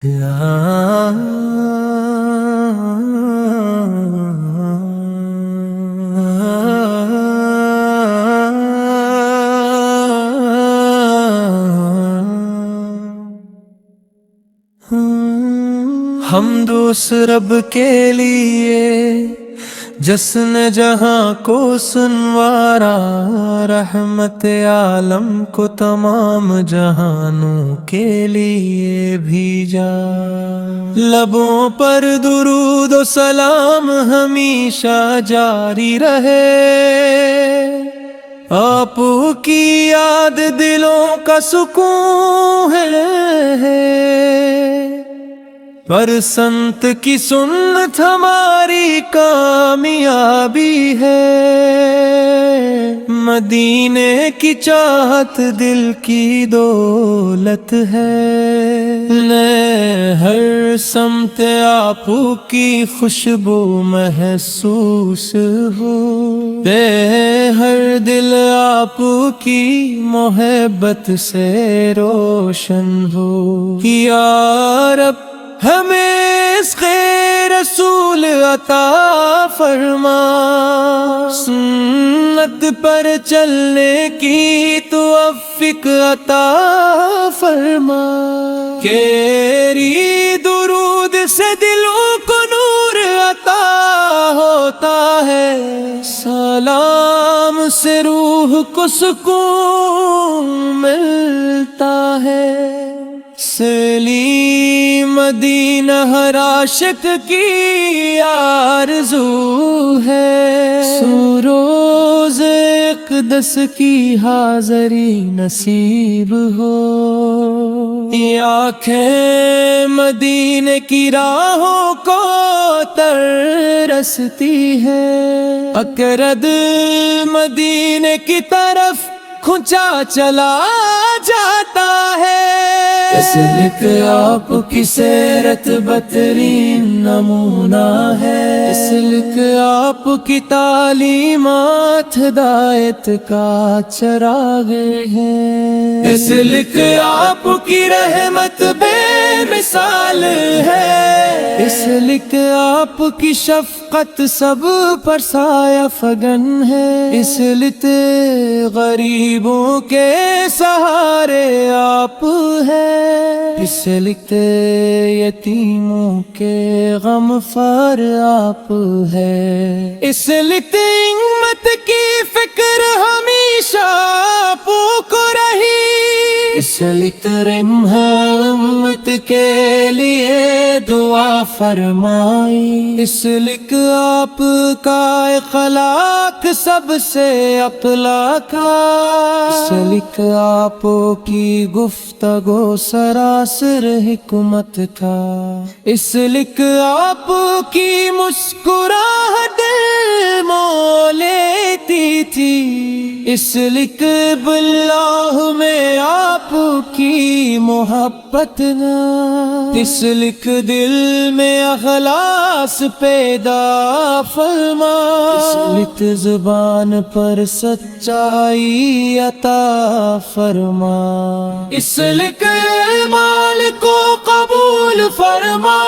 حمد اس رب کے لیے جس نے جہاں کو سنوارا، رحمت عالم کو تمام جہانوں کے لیے بھیجا۔ لبوں پر درود و سلام ہمیشہ جاری رہے، آپ کی یاد دلوں کا سکون ہے، پر سنت کی سنت ہماری کامیابی ہے۔ مدینے کی چاہت دل کی دولت ہے، لے ہر سمت آپ کی خوشبو محسوس ہو، دے ہر دل آپ کی محبت سے روشن ہو۔ یا رب ہمیں عشق رسول عطا فرما، سنت پر چلنے کی توفیق عطا فرما، تیری درود سے دلوں کو نور عطا ہوتا ہے، سلام سے روح کو سکون ملتا ہے۔ سلی مدینہ ہر عاشق کی آرزو ہے، سروز اقدس کی حاضری نصیب ہو۔ یہ آنکھیں مدینے کی راہوں کو ترستی ہے، اکرد مدینے کی طرف کھنچا چلا جاتا ہے۔ اسلک آپ کی سیرت بہترین نمونہ ہے، اسلک آپ کی تعلیمات ہدایت کا چراغ ہے، اسلک آپ کی رحمت بے مثال ہے، اسلک آپ کی شفقت سب پر سایہ فگن ہے، اسلک غریبوں کے سہارے آپ ہے، اس لکھتے یتیموں کے غم فار آپ ہے، اس لکھتے امت کی فکر ہمیشہ آپ کو رہی، اس لکھتے امت کے لیے دعا فرمائی، اس لکھ آپ کا اخلاق سب سے اپلا کا، اس لکھ آپ کی گفتگو سراسر حکمت کا، اس لکھ آپ کی مسکراہٹ دل مو لیتی تھی، اس لکھ باللہ میں آپ کی محبت نہ، اس لکھ دل میں اخلاص پیدا فرما، اس لکھ زبان پر سچائی عطا فرما، اس لکھ مال کو قبول فرما،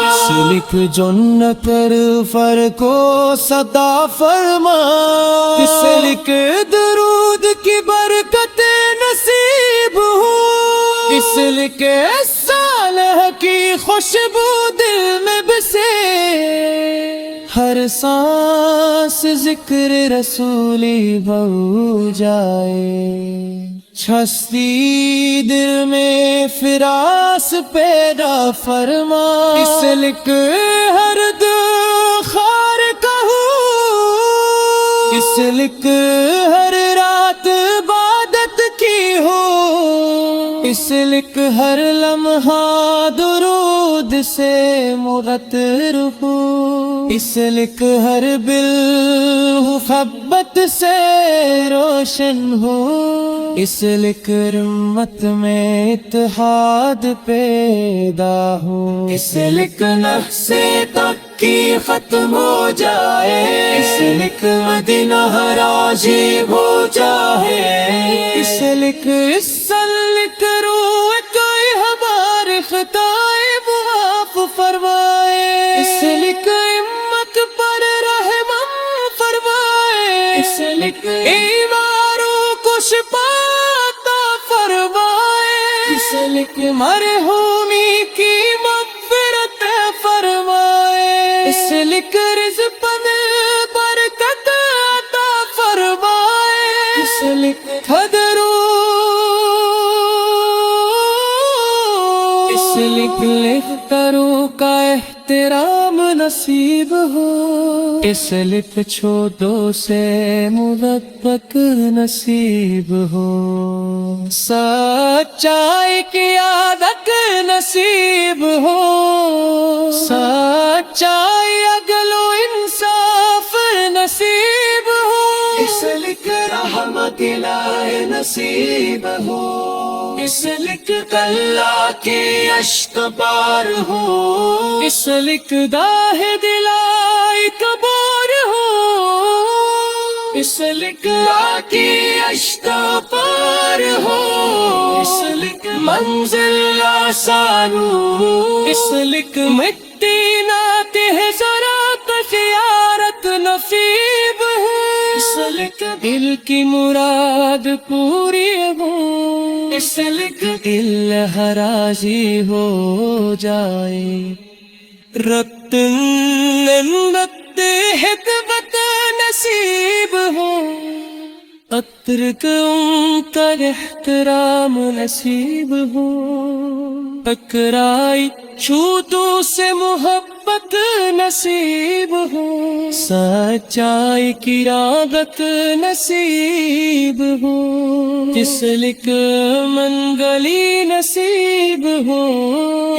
اس لکھ جنت پر فر کو صدا فرما، اس لکھ درود کی برکت نصیب ہو، اس لکھ صالح کی خوشبو دل میں بسے، ہر سانس ذکر رسولی بہو جائے، چھستی دل میں فراس پیدا فرما، اس لکھ ہر خار کہو، اس لکھ ہر رات عبادت کی ہو، اس لکھ ہر لمحہ درود سے مرتر ہو، اس لکھ ہر بل محبت سے روشن ہو، اس لکھ امت میں اتحاد پیدا ہو، اس لکھ نفس تک کی ختم ہو جائے، اس لکھ مدینہ ہر عجیب ہو جائے، اس لکھ روح کوئی ہمارے خطائے ایماروں کو شفاعت فرمائے، اس لکھ مرحومی کی مغفرت فرمائے، اس لکھ رزق میں برکت عطا فرمائے، اس لکھ قدروں، اس لکھ کروں کا احترام نصیب ہو، اس لکھ چھوٹوں سے محبت نصیب ہو، سچائی کی عادت نصیب ہو، سچائی عدل و انصاف نصیب ہو، اس لکھ رحمت الہی نصیب ہو، اس لکھ اللہ کے عشق پار ہو، اس لکھ داہ دلائی کبار ہو، اس لکھ کی عشق پار ہو، اس لکھ منزل آسان ہو، اس لکھ مٹی ناتے ہے زراعت زیارت نصیب ہے، اس لکھ دل کی مراد پوری ہو، اس لکھ دل راضی ہو جائے، رقت حکمت نصیب ہو، عطر کا احترام نصیب ہو، ٹکرائی چھوٹوں سے محبت نصیب ہو، سچائی کی رغبت نصیب ہو، اس لکھ منگلی نصیب ہو،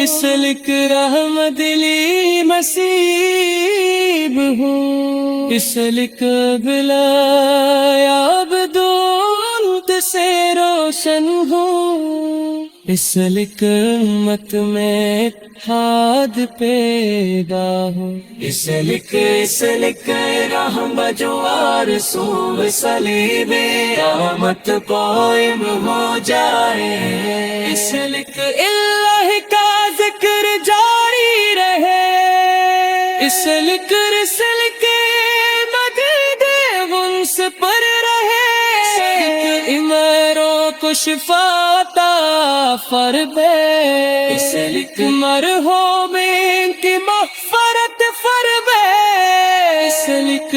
اس لکھ رحمت دلی نصیب ہو، اس لکھ بلا عبدالت سے روشن ہو، اس لکھ امت میں اتحاد پیدا ہو، اس لکھ رحم جوار سوب صلیب آمد قائم ہو جائے، اس لکھ اللہ کا ذکر جاری رہے، اس لکھ رسل کے مدد انس پر رہے، امروں کو شفاعت فرمائے، اس لکھ مرحومین کی مغفرت فرمائے، اس لکھ